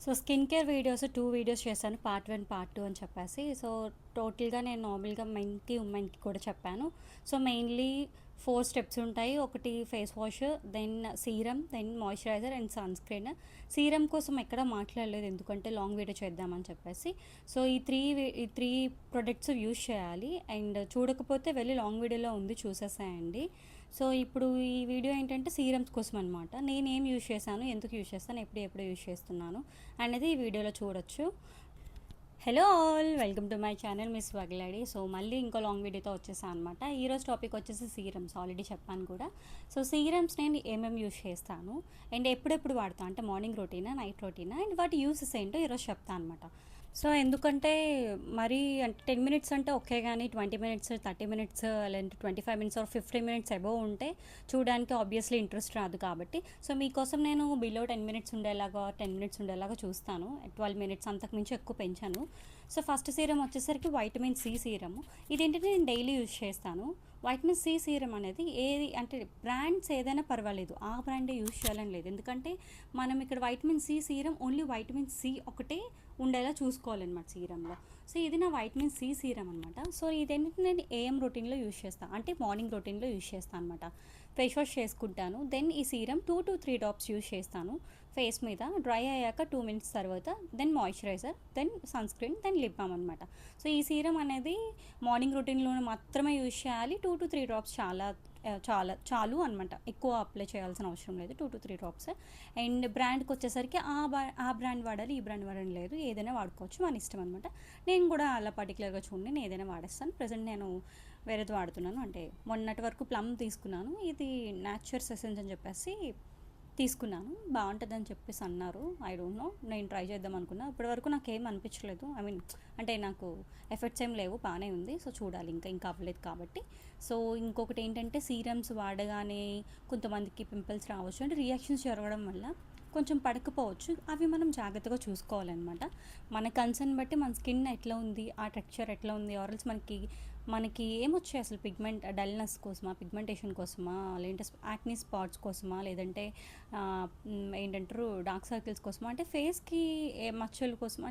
So skin care videos 2 videos చేశాను. Part 1, part 2 అని చెప్పేసి. సో టోటల్‌గా నేను నార్మల్‌గా మెన్‌కి, ఉమెన్‌కి కూడా చెప్పాను. సో మెయిన్‌లీ 4 స్టెప్స్ ఉంటాయి. ఒకటి face wash, then serum, then moisturizer and sunscreen. Serum కోసం ఎక్కడ మాట్లాడలేదు ఎందుకంటే లాంగ్ వీడియో చేద్దామని చెప్పేసి. సో ఈ 3 ప్రొడక్ట్స్ యూజ్ చేయాలి. అండ్ చూడకపోతే వెళ్ళి లాంగ్ వీడియోలో ఉంది చూసేసేయండి. సో ఇప్పుడు ఈ వీడియో ఏంటంటే సీరమ్స్ కోసం అనమాట. నేనేం యూజ్ చేశాను, ఎందుకు యూజ్ చేస్తాను, ఎప్పుడు యూజ్ చేస్తున్నాను అనేది ఈ వీడియోలో చూడొచ్చు. Hello all, welcome to my channel miss వగలాడి. సో మళ్ళీ ఇంకో లాంగ్ వీడియోతో వచ్చేసాను అనమాట. ఈరోజు టాపిక్ వచ్చేసి సీరమ్స్. ఆల్రెడీ చెప్పాను కూడా. సో సీరమ్స్ నేను ఏమేమి యూజ్ చేస్తాను అండ్ ఎప్పుడెప్పుడు వాడతాను అంటే మార్నింగ్ రొటీనా, నైట్ రొటీనా అండ్ వాటి యూసెస్ ఏంటో ఈరోజు చెప్తాను అనమాట. సో ఎందుకంటే మరీ అంటే 10 మినిట్స్ అంటే ఓకే, కానీ 20 మినిట్స్, 30 మినిట్స్ లేదంటే 25 మినిట్స్ ఆర్ 15 మినిట్స్ అబోవ్ ఉంటే చూడడానికి ఆబ్వియస్లీ ఇంట్రెస్ట్ రాదు కాబట్టి. సో మీకోసం నేను బిలో 10 మినిట్స్ ఉండేలాగా, 10 మినిట్స్ ఉండేలాగా చూస్తాను. 12 మినిట్స్ అంతకుమించి ఎక్కువ పెంచాను. సో ఫస్ట్ సీరం వచ్చేసరికి వైటమిన్ సి సీరము. ఇదేంటంటే నేను డైలీ యూజ్ చేస్తాను. వైటమిన్ సి సీరం అనేది ఏది అంటే బ్రాండ్స్ ఏదైనా పర్వాలేదు, ఆ బ్రాండే యూజ్ చేయాలని లేదు. ఎందుకంటే మనం ఇక్కడ vitamin C serum only vitamin C ఒకటే ఉండేలా చూసుకోవాలన్నమాట సీరంలో. సో ఇది నా వైటమిన్ సి సీరం అనమాట. సో ఇదేంటంటే నేను ఏఎం రొటీన్లో యూజ్ చేస్తాను, అంటే మార్నింగ్ రొటీన్లో యూజ్ చేస్తాను అనమాట. ఫేస్ వాష్ చేసుకుంటాను, దెన్ ఈ సీరం 2 to 3 డ్రాప్స్ యూజ్ చేస్తాను ఫేస్ మీద. డ్రై అయ్యాక 2 మినిట్స్ తర్వాత then moisturizer, then sunscreen, then lip balm అనమాట. సో ఈ సీరం అనేది మార్నింగ్ రొటీన్లో మాత్రమే యూజ్ చేయాలి. 2 to 3 డ్రాప్స్ చాలు అనమాట. ఎక్కువ అప్లై చేయాల్సిన అవసరం లేదు. 2 to 3 డ్రాప్స్. అండ్ బ్రాండ్కి వచ్చేసరికి ఆ బ్రాండ్ వాడాలి, ఈ బ్రాండ్ వాడని లేదు, ఏదైనా వాడుకోవచ్చు, మన ఇష్టం అనమాట. నేను కూడా అలా పర్టికులర్గా చూడండి, నేను ఏదైనా వాడేస్తాను. ప్రజెంట్ నేను వేరేది వాడుతున్నాను, అంటే మొన్నటి వరకు ప్లమ్ తీసుకున్నాను. ఇది న్యాచురల్స్ ఎసెన్స్ అని చెప్పేసి తీసుకున్నాను. బాగుంటుందని చెప్పేసి అన్నారు. ఐ డోంట్ నో, నేను ట్రై చేద్దాం అనుకున్నా. ఇప్పటివరకు నాకు ఏం అనిపించలేదు. ఐ మీన్ అంటే నాకు ఎఫెక్ట్స్ ఏం లేవు, బాగానే ఉంది. సో చూడాలి, ఇంకా అవ్వలేదు కాబట్టి. సో ఇంకొకటి ఏంటంటే సీరమ్స్ వాడగానే కొంతమందికి పింపుల్స్ రావచ్చు, అంటే రియాక్షన్స్ జరగడం వల్ల కొంచెం పడకపోవచ్చు. అవి మనం జాగ్రత్తగా చూసుకోవాలన్నమాట. మన కన్సర్న్ బట్టి మన స్కిన్ ఎట్లా ఉంది, ఆ టెక్స్చర్ ఎట్లా ఉంది, ఆర్ఎల్స్ మనకి ఏమొచ్చాయి అసలు, పిగ్మెంట్ డల్నెస్ కోసమా, పిగ్మెంటేషన్ కోసమా, లేదంటే యాక్నీ స్పాట్స్ కోసమా, లేదంటే ఏంటంటారు డార్క్ సర్కిల్స్ కోసమా, అంటే ఫేస్కి ఏ మచ్చల కోసమా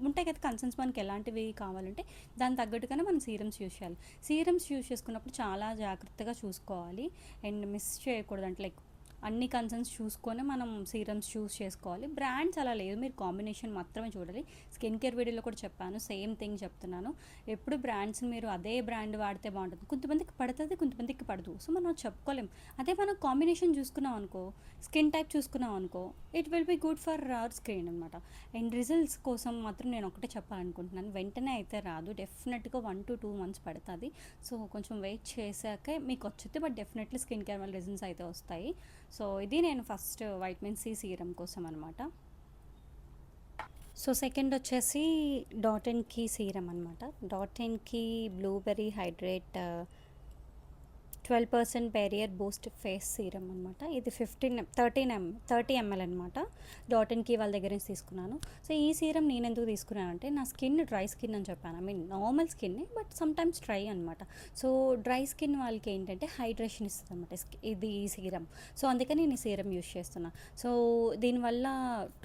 ఉంటాయి కదా కన్సర్న్స్. మనకి ఎలాంటివి కావాలంటే దాని తగ్గట్టుగానే మనం సీరమ్స్ యూజ్ చేయాలి. సీరమ్స్ యూజ్ చేసుకున్నప్పుడు చాలా జాగ్రత్తగా చూసుకోవాలి అండ్ మిస్ చేయకూడదు. అంటే లైక్ అన్ని కన్సర్న్స్ చూసుకొని మనం సీరమ్స్ చూస్ చేసుకోవాలి. బ్రాండ్స్ అలా లేదు, మీరు కాంబినేషన్ మాత్రమే చూడాలి. స్కిన్ కేర్ వీడియోలో కూడా చెప్పాను, సేమ్ థింగ్ చెప్తున్నాను. ఎప్పుడు బ్రాండ్స్ మీరు అదే బ్రాండ్ వాడితే బాగుంటుంది. కొంతమందికి పడుతుంది, కొంతమందికి పడదు. సో మనం చెప్పుకోలేం. అదే మనం కాంబినేషన్ చూసుకున్నాం అనుకో, స్కిన్ టైప్ చూసుకున్నాం అనుకో, it will be good for our skin అనమాట. అండ్ రిజల్ట్స్ కోసం మాత్రం నేను ఒకటే చెప్పాలనుకుంటున్నాను, వెంటనే అయితే రాదు. డెఫినెట్గా 1 to 2 months పడుతుంది. సో కొంచెం వెయిట్ చేశాకే మీకు వచ్చింది, బట్ డెఫినెట్లీ స్కిన్ కేర్ వల్ల రిజల్ట్స్ అయితే వస్తాయి. సో ఇది నేను ఫస్ట్ వైటమిన్ సి సీరం కోసం అనమాట. సో సెకండ్ వచ్చేసి డాట్ అండ్ కీ సీరం అనమాట. Dot and key blueberry hydrate 12% barrier boost face serum అనమాట. ఇది 30 ml అనమాట. డాట్ అండ్ కీ వాళ్ళ దగ్గర నుంచి తీసుకున్నాను. సో ఈ సీరం నేను ఎందుకు తీసుకున్నానంటే నా స్కిన్ డ్రై స్కిన్ అని చెప్పాను. I mean normal skin but sometimes dry అనమాట. సో డ్రై స్కిన్ వాళ్ళకి ఏంటంటే హైడ్రేషన్ ఇస్తుంది అనమాట ఇది ఈ సీరం. సో అందుకని నేను ఈ సీరం యూజ్ చేస్తున్నా. సో దీనివల్ల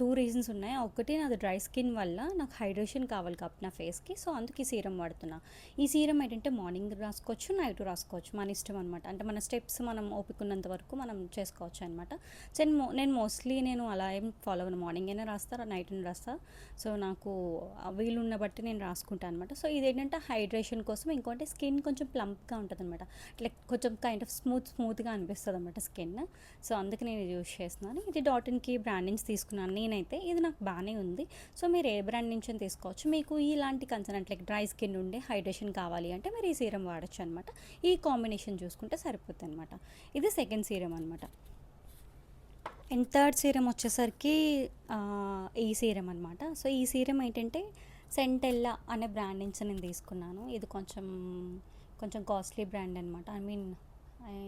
2 రీజన్స్ ఉన్నాయి. ఒకటి నాది డ్రై స్కిన్ వల్ల నాకు హైడ్రేషన్ కావాలి కాబట్టి నా ఫేస్కి. సో అందుకు ఈ సీరం వాడుతున్నా. ఈ సీరం ఏంటంటే మార్నింగ్ రాసుకోవచ్చు, నైట్ రాసుకోవచ్చు, మన ఇష్టం అనమాట. అంటే మన స్టెప్స్ మనం ఓపికన్నంత వరకు మనం చేసుకోవచ్చు అనమాట. సో నేను మోస్ట్లీ అలా ఏం ఫాలో అవ్వను, మార్నింగ్ అయినా రాస్తా, నైట్ అయినా రాస్తా. సో నాకు వీలున్న బట్టి నేను రాసుకుంటాను అనమాట. సో ఇదేంటంటే హైడ్రేషన్ కోసం. ఇంకోటి స్కిన్ కొంచెం ప్లంప్గా ఉంటుంది అనమాట, లైక్ కొంచెం కైండ్ ఆఫ్ స్మూత్గా అనిపిస్తుంది అనమాట స్కిన్. సో అందుకే నేను ఇది యూజ్ చేస్తున్నాను. ఇది డాట్ అండ్ కీ బ్రాండ్ నుంచి తీసుకున్నాను నేనైతే. ఇది నాకు బాగానే ఉంది. సో మీరు ఏ బ్రాండ్ నుంచి తీసుకోవచ్చు. మీకు ఇలాంటి కన్సర్న్ అంటే లైక్ డ్రై స్కిన్ ఉండే హైడ్రేషన్ కావాలి అంటే మీరు ఈ సీరం వాడచ్చు అనమాట. ఈ కాంబినేషన్ చూసుకుంటే సరిపోతుంది అనమాట. ఇది సెకండ్ సీరం అనమాట. అండ్ థర్డ్ సీరం వచ్చేసరికి ఈ సీరం అనమాట. సో ఈ సీరం ఏంటంటే సెంటెల్లా అనే బ్రాండ్ నుంచి నేను తీసుకున్నాను. ఇది కొంచెం కాస్ట్లీ బ్రాండ్ అనమాట. I mean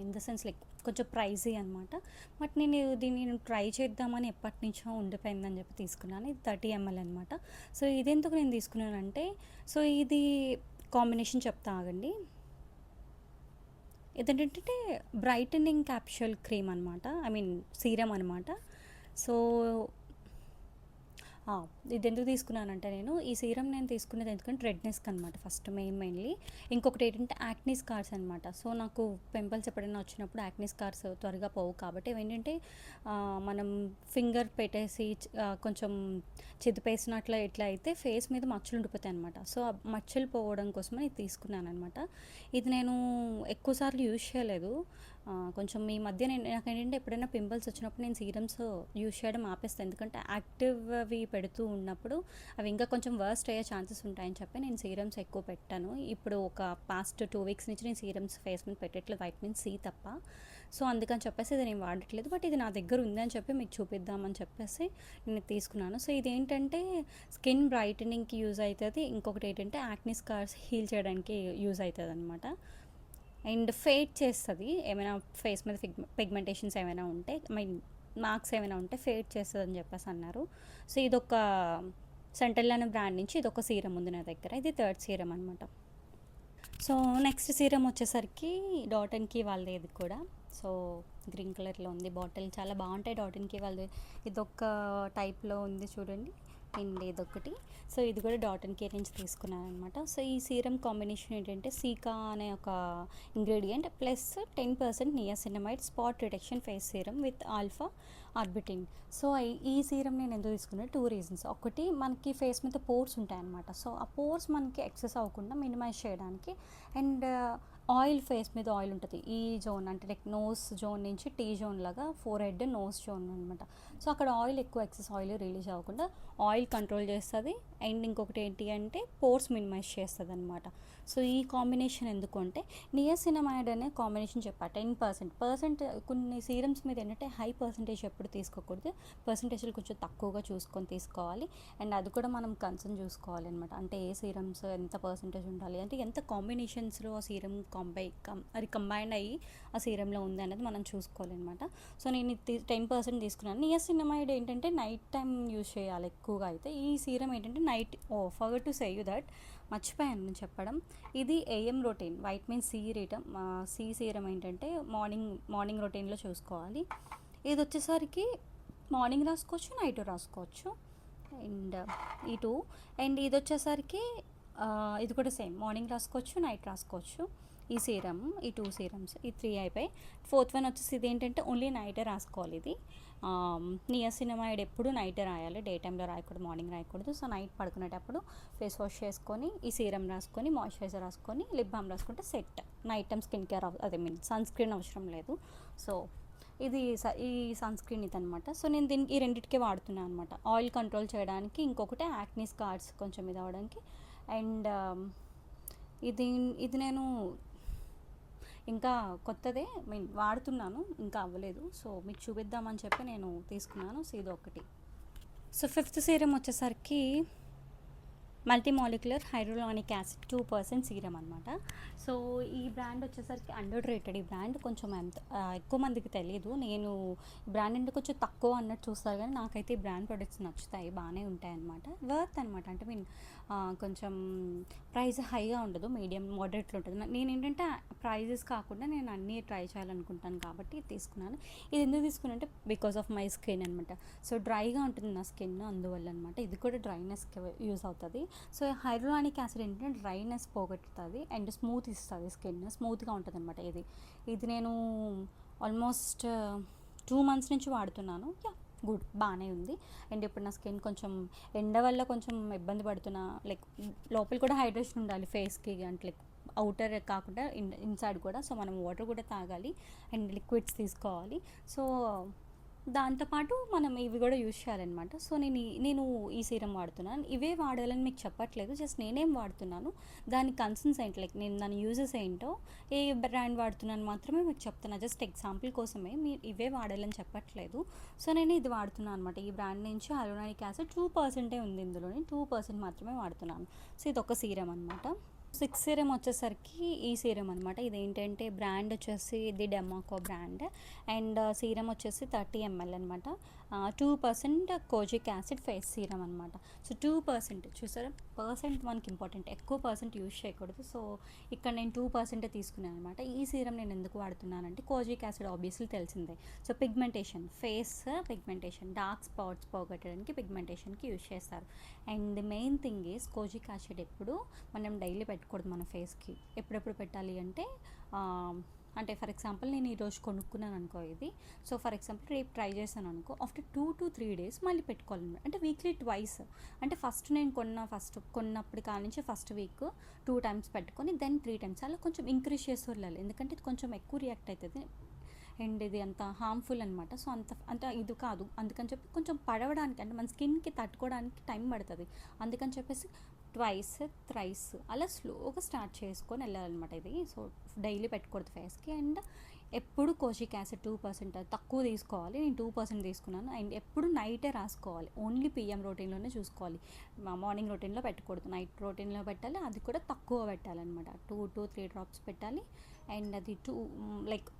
in the sense like కొంచెం ప్రైజీ అనమాట. బట్ దీన్ని ట్రై చేద్దామని ఎప్పటి నుంచో ఉండిపోయిందని చెప్పి తీసుకున్నాను. ఇది 30 ml అనమాట. సో ఇది ఎందుకు నేను తీసుకున్నానంటే, సో ఇది కాంబినేషన్ చెప్తా ఆగండి. ఇదేంటంటే బ్రైటనింగ్ క్యాప్సూల్ క్రీమ్ అనమాట, ఐ మీన్ సీరం అనమాట. సో ఆ! ఇదెందుకు తీసుకున్నానంటే ఈ సీరం నేను తీసుకునేది ఎందుకంటే రెడ్‌నెస్‌కి అనమాట ఫస్ట్ మెయిన్‌లీ. ఇంకొకటి ఏంటంటే యాక్నీ స్కార్స్ అనమాట. సో, నాకు పింపుల్స్ ఎప్పుడైనా వచ్చినప్పుడు యాక్నీ స్కార్స్ త్వరగా పోవు కాబట్టి అవేంటంటే మనం ఫింగర్ పెట్టేసి కొంచెం చిదిపేసినట్లు ఇట్లా అయితే ఫేస్ మీద మచ్చలు ఉండిపోతాయనమాట. సో, ఆ మచ్చలు పోవడం కోసమని ఇది తీసుకున్నాననమాట. ఇది నేను ఎక్కువ సార్లు యూజ్ చేయలేదు. కొంచెం ఈ మధ్య నాకేంటంటే ఎప్పుడైనా పింపుల్స్ వచ్చినప్పుడు నేను సీరమ్స్ యూజ్ చేయడం ఆపేస్తాను. ఎందుకంటే యాక్టివ్‌వి పెడుతూ ఉన్నప్పుడు అవి ఇంకా కొంచెం వర్స్ట్ అయ్యే ఛాన్సెస్ ఉంటాయని చెప్పి నేను సీరమ్స్ ఎక్కువ పెట్టాను. ఇప్పుడు ఒక పాస్ట్ 2 వీక్స్ నుంచి నేను సీరమ్స్ ఫేస్ మీద పెట్టట్లేదు, వైటమిన్ సి తప్ప. సో, అందుకని చెప్పేసి ఇది నేను వాడట్లేదు. బట్ ఇది నా దగ్గర ఉంది అని చెప్పి మీకు చూపిద్దామని చెప్పేసి నేను తీసుకున్నాను. సో, ఇదేంటంటే స్కిన్ బ్రైటనింగ్‌కి యూజ్ అవుతది. ఇంకొకటి ఏంటంటే యాక్నీ స్కార్స్ హీల్ చేయడానికి యూజ్ అవుతదనమాట. అండ్ ఫేడ్ చేస్తుంది ఏమైనా ఫేస్ మీద పిగ్మెంటేషన్స్ ఏమైనా ఉంటే మార్క్స్ ఏమైనా ఉంటే ఫేడ్ చేస్తుంది అని చెప్పేసి అన్నారు. సో, ఇదొక సెంటెల్ అనే బ్రాండ్ నుంచి ఇదొక సీరం ఉంది నా దగ్గర. ఇది థర్డ్ సీరం అనమాట. సో, నెక్స్ట్ సీరం వచ్చేసరికి డాట్ అండ్ కీ వాళ్ళది ఇది కూడా. సో, గ్రీన్ కలర్లో ఉంది బాటిల్. చాలా బాగుంటాయి డాట్ అండ్ కీ వాళ్ళది. ఇదొక టైప్లో ఉంది చూడండి. అండ్ ఇదొకటి. సో, ఇది కూడా డాట్ అండ్ కేర్ నుంచి తీసుకున్నాను అనమాట. సో, ఈ సీరం కాంబినేషన్ ఏంటంటే సీకా అనే ఒక ingredient plus 10% niacinamide spot reduction face serum with alpha arbutin. So, ఈ సీరం నేను ఎందుకు తీసుకున్నాను 2 రీజన్స్. ఒకటి మనకి ఫేస్ మీద పోర్స్ ఉంటాయన్నమాట. సో, ఆ పోర్స్ మనకి ఎక్సెస్ అవ్వకుండా మినిమైజ్ చేయడానికి. అండ్ ఆయిల్ ఫేస్ మీద ఆయిల్ ఉంటుంది ఈ జోన్ అంటే లైక్ నోస్ జోన్ నుంచి టీ జోన్ లాగా ఫోర్ హెడ్ నోస్ జోన్ అనమాట. సో, అక్కడ ఆయిల్ ఎక్కువ ఎక్సెస్ ఆయిల్ రిలీజ్ అవ్వకుండా ఆయిల్ కంట్రోల్ చేస్తుంది. అండ్ ఇంకొకటి ఏంటి అంటే పోర్స్ మినిమైజ్ చేస్తుంది అనమాట. సో, ఈ కాంబినేషన్ ఎందుకు అంటే నియాసినమైడ్ అనే కాంబినేషన్ చెప్పా 10%. కొన్ని సీరమ్స్ మీద ఏంటంటే హై పర్సంటేజ్ ఎప్పుడు తీసుకోకూడదు, పర్సంటేజ్లు కొంచెం తక్కువగా చూసుకొని తీసుకోవాలి. అండ్ అది కూడా మనం కన్సర్న్ చూసుకోవాలి అనమాట. అంటే ఏ సీరమ్స్ ఎంత పర్సంటేజ్ ఉండాలి అంటే ఎంత కాంబినేషన్స్లో ఆ సీరం అది కంబైన్ అయ్యి ఆ సీరంలో ఉంది అనేది మనం చూసుకోవాలన్నమాట. సో, నేను 10% తీసుకున్నాను. నియాసినమైడ్ ఏంటంటే నైట్ టైం యూజ్ చేయాలి ఎక్కువగా అయితే. ఈ సీరం ఏంటంటే night forgot to say you that మర్చిపోయాను నేను చెప్పడం. ఇది AM routine vitamin C serum ఏంటంటే మార్నింగ్ రొటీన్లో చూసుకోవాలి. ఇది వచ్చేసరికి మార్నింగ్ రాసుకోవచ్చు, నైట్ రాసుకోవచ్చు. అండ్ ఈ 2 అండ్ ఇది వచ్చేసరికి ఇది కూడా సేమ్ మార్నింగ్ రాసుకోవచ్చు, నైట్ రాసుకోవచ్చు. ఈ సీరం ఈ 2 సీరమ్స్ ఈ 3 అయిపోయి 4th వన్ వచ్చేసి ఇది ఏంటంటే ఓన్లీ నైటే రాసుకోవాలి. ఇది నియాసినమైడ్ ఎప్పుడు నైటే రాయాలి, డే టైంలో రాయకూడదు, మార్నింగ్ రాయకూడదు. సో, నైట్ పడుకునేటప్పుడు ఫేస్ వాష్ చేసుకొని ఈ సీరం రాసుకొని మాయిశ్చరైజర్ రాసుకొని లిప్ బామ్ రాసుకుంటే set. Night time skin care sunscreen అవసరం లేదు. సో, ఈ సన్ స్క్రీన్ ఇది అనమాట. సో, నేను ఈ రెండింటికే వాడుతున్నాను అనమాట. ఆయిల్ కంట్రోల్ చేయడానికి, ఇంకొకటి యాక్నీ స్కార్స్ కొంచెం ఇది అవ్వడానికి. అండ్ ఇది నేను ఇంకా కొత్తదే వాడుతున్నాను, ఇంకా అవ్వలేదు. సో, మీకు చూపిద్దామని చెప్పి నేను తీసుకున్నాను. సో, ఇది ఒకటి. సో, 5th సీరం వచ్చేసరికి మల్టీమాలిక్యులర్ హైడ్రోలానిక్ యాసిడ్ 2% సీరం అనమాట. సో, ఈ బ్రాండ్ వచ్చేసరికి అండర్ రేటెడ్. ఈ బ్రాండ్ కొంచెం ఎక్కువ మందికి తెలియదు. నేను ఈ బ్రాండ్ అంటే కొంచెం తక్కువ అన్నట్టు చూస్తారు, కానీ నాకైతే ఈ బ్రాండ్ ప్రొడక్ట్స్ నచ్చుతాయి, బాగానే ఉంటాయి అనమాట. వర్త్ అనమాట. అంటే కొంచెం ప్రైస్ హైగా ఉండదు, మీడియం మోడరేట్లో ఉంటుంది. నేను ఏంటంటే ప్రైజెస్ కాకుండా నేను అన్నీ ట్రై చేయాలనుకుంటాను కాబట్టి ఇది తీసుకున్నాను. ఇది ఎందుకు తీసుకున్నాను అంటే బికాస్ ఆఫ్ మై స్కిన్ అనమాట. సో, డ్రైగా ఉంటుంది నా స్కిన్, అందువల్ల అనమాట. ఇది కూడా డ్రైనెస్కి యూజ్ అవుతుంది. సో, హైడ్రోలానిక్ యాసిడ్ ఏంటంటే డ్రైనెస్ పోగొట్టుతుంది అండ్ స్మూత్ ఇస్తుంది, స్కిన్ స్మూత్గా ఉంటుంది అనమాట. ఇది నేను ఆల్మోస్ట్ 2 months నుంచి వాడుతున్నాను. గుడ్, బాగానే ఉంది. అండ్ ఇప్పుడు నా స్కిన్ కొంచెం ఎండ వల్ల కొంచెం ఇబ్బంది పడుతున్నా, లైక్ లోపల కూడా హైడ్రేషన్ ఉండాలి ఫేస్కి, అంటే లైక్ అవుటర్ కాకుండా ఇన్సైడ్ కూడా. సో, మనం వాటర్ కూడా తాగాలి అండ్ లిక్విడ్స్ తీసుకోవాలి. సో, దాంతోపాటు మనం ఇవి కూడా యూజ్ చేయాలన్నమాట. సో, నేను ఈ సీరం వాడుతున్నాను. ఇవే వాడాలని మీకు చెప్పట్లేదు, జస్ట్ నేనేం వాడుతున్నాను, దాని కన్సర్న్స్ ఏంటి, లైక్ నేను దాని యూజెస్ ఏంటో, ఏ బ్రాండ్ వాడుతున్నాను మాత్రమే మీకు చెప్తున్నా. జస్ట్ ఎగ్జాంపుల్ కోసమే, మీరు ఇవే వాడాలని చెప్పట్లేదు. సో, నేను ఇది వాడుతున్నాను అనమాట. ఈ బ్రాండ్ నుంచి హైడ్రోలానిక్ యాసిడ్ 2% ఉంది ఇందులోని, 2% మాత్రమే వాడుతున్నాను. సో, ఇది ఒక సీరం అనమాట. సిక్స్ సీరం వచ్చేసరికి ఈ సీరం అనమాట. ఇదేంటంటే బ్రాండ్ వచ్చేసి ఇది డెమాకో బ్రాండ్. అండ్ సీరం వచ్చేసి 30 ml అనమాట. 2% కోజిక్ యాసిడ్ ఫేస్ సీరం అనమాట. సో 2% చూసారా, పర్సెంట్ మనకి ఇంపార్టెంట్, ఎక్కువ పర్సెంట్ యూజ్ చేయకూడదు. సో ఇక్కడ నేను 2% తీసుకున్నాను అనమాట. ఈ సీరం నేను ఎందుకు వాడుతున్నానంటే కోజిక్ యాసిడ్ ఆబ్వియస్లీ తెలిసిందే. So pigmentation, face pigmentation, dark spots పోగొట్టడానికి పిగ్మెంటేషన్కి యూజ్ చేస్తారు. And the main thing is kojic acid ఎప్పుడు మనం డైలీ పెట్టుకూడదు మన ఫేస్కి. ఎప్పుడెప్పుడు పెట్టాలి అంటే అంటే ఫర్ ఎగ్జాంపుల్ నేను ఈరోజు కొనుక్కున్నాను అనుకో ఇది. సో ఫర్ ఎగ్జాంపుల్ రేపు ట్రై చేశాను అనుకో, ఆఫ్టర్ 2 to 3 days మళ్ళీ పెట్టుకోవాలన్నమాట. అంటే వీక్లీ ట్వైస్. అంటే నేను కొన్నప్పుడు కానించి ఫస్ట్ వీక్ 2 times పెట్టుకొని దెన్ 3 times అలా కొంచెం ఇంక్రీజ్ చేస్తూ వెళ్ళాలి. ఎందుకంటే ఇది కొంచెం ఎక్కువ రియాక్ట్ అవుతుంది అండ్ ఇది అంత హార్మ్ఫుల్ అనమాట. సో అంత ఇది కాదు. అందుకని చెప్పి కొంచెం పడవడానికి అంటే మన స్కిన్కి తట్టుకోవడానికి టైం పడుతుంది. అందుకని చెప్పేసి ట్వైస్, థ్రైస్ అలా స్లోగా స్టార్ట్ చేసుకొని వెళ్ళాలన్నమాట ఇది. సో డైలీ పెట్టుకూడదు ఫేస్కి. అండ్ ఎప్పుడు కోజిక్ యాసిడ్ 2% తక్కువ తీసుకోవాలి. నేను 2% తీసుకున్నాను. అండ్ ఎప్పుడు నైటే రాసుకోవాలి. ఓన్లీ పిఎం రొటీన్లోనే చూసుకోవాలి. మార్నింగ్ రొటీన్లో పెట్టకూడదు, నైట్ రొటీన్లో పెట్టాలి. అది కూడా తక్కువ పెట్టాలన్నమాట. 2 to 3 drops పెట్టాలి. అండ్ అది లైక్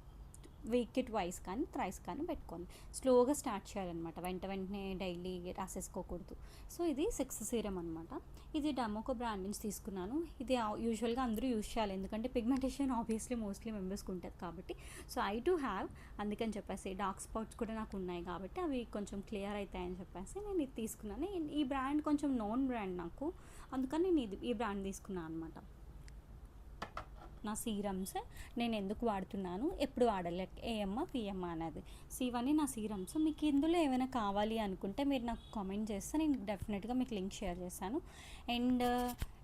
వీక్కి ట్వైస్ కానీ థ్రైస్ కానీ పెట్టుకోండి. స్లోగా స్టార్ట్ చేయాలన్నమాట. వెంటనే డైలీ రాసేసుకోకూడదు. సో ఇది 6 సీరం అనమాట. ఇది డెమాకో బ్రాండ్ నుంచి తీసుకున్నాను. ఇది యూజువల్గా అందరూ యూజ్ చేయాలి, ఎందుకంటే పిగ్మెంటేషన్ ఆబ్వియస్లీ మోస్ట్లీ మెంబర్స్కి ఉంటుంది కాబట్టి. సో ఐ టు హ్యావ్, అందుకని చెప్పేసి డార్క్ స్పాట్స్ కూడా నాకు ఉన్నాయి కాబట్టి అవి కొంచెం క్లియర్ అవుతాయని చెప్పేసి నేను ఇది తీసుకున్నాను. ఈ బ్రాండ్ కొంచెం నోన్ బ్రాండ్ నాకు, అందుకని నేను ఈ బ్రాండ్ తీసుకున్నాను అనమాట. నా సీరమ్స్ నేను ఎందుకు వాడుతున్నాను, ఎప్పుడు వాడాలి, ఏఎమ్మ పిఎమ్మ అనేది. సో ఇవన్నీ నా సీరమ్స్. మీకు ఇందులో ఏమైనా కావాలి అనుకుంటే మీరు నాకు కామెంట్ చేస్తే నేను డెఫినెట్గా మీకు లింక్ షేర్ చేశాను. అండ్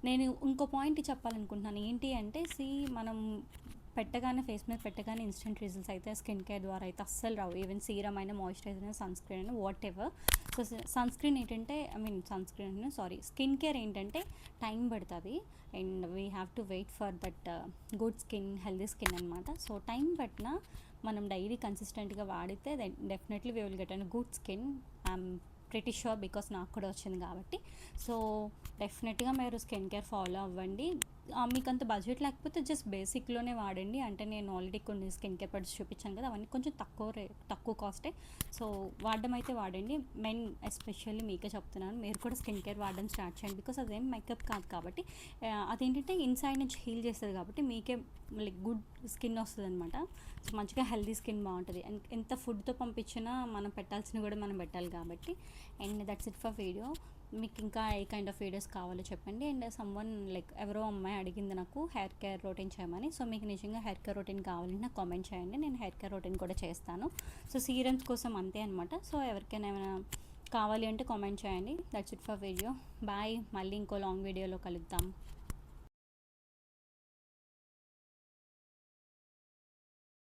నేను ఇంకో పాయింట్ చెప్పాలనుకుంటున్నాను. ఏంటి అంటే మనం ఫేస్ మీద పెట్టగానే ఇన్స్టెంట్ రిజల్ట్స్ అయితే స్కిన్ కేర్ ద్వారా అయితే అస్సలు రావు. ఈవెన్ సీరం అయినా, మాయిశ్చరైజర్ అయినా, సన్ స్క్రీన్ అయినా, whatever. So skin care ఏంటంటే టైం పడుతుంది. And we have to wait for that good skin, healthy skin అనమాట. సో టైం పట్టిన మనం డైలీ కన్సిస్టెంట్గా వాడితే definitely we will get an good skin. I'm pretty sure, because నాకు కూడా వచ్చింది కాబట్టి. సో డెఫినెట్గా మీరు స్కిన్ కేర్ ఫాలో అవ్వండి. మీకు అంత బడ్జెట్ లేకపోతే జస్ట్ బేసిక్లోనే వాడండి. అంటే నేను ఆల్రెడీ కొన్ని స్కిన్ కేర్ ప్రొడక్ట్స్ చూపించాను కదా, అవన్నీ కొంచెం తక్కువ కాస్టే. సో వాడడం అయితే వాడండి. మెన్ ఎస్పెషల్లీ మీకే చెప్తున్నాను, మీరు కూడా స్కిన్ కేర్ వాడడం స్టార్ట్ చేయండి. బికాస్ అదేం మేకప్ కాదు కాబట్టి, అదేంటంటే ఇన్సైడ్ నుంచి హీల్ చేస్తుంది కాబట్టి మీకే లైక్ గుడ్ స్కిన్ వస్తుంది అనమాట. సో మంచిగా హెల్దీ స్కిన్ బాగుంటుంది. అండ్ ఎంత ఫుడ్తో పంపించినా మనం పెట్టాల్సినవి కూడా మనం పెట్టాలి కాబట్టి. And that's it for video. మీకు ఇంకా ఏ కైండ్ ఆఫ్ వీడియోస్ కావాలో చెప్పండి. అండ్ సమ్వన్ లైక్ ఎవరో అమ్మాయి అడిగింది నాకు హెయిర్ కేర్ రొటీన్ చేయమని. సో మీకు నిజంగా హెయిర్ కేర్ రొటీన్ కావాలంటే నాకు కామెంట్ చేయండి, నేను హెయిర్ కేర్ రొటీన్ కూడా చేస్తాను. సో సీరమ్స్ కోసం అంతే అనమాట. సో ఎవరికైనా ఏమైనా కావాలి అంటే కామెంట్ చేయండి. That's it for video. Bye. మళ్ళీ ఇంకో లాంగ్ వీడియోలో కలుద్దాం.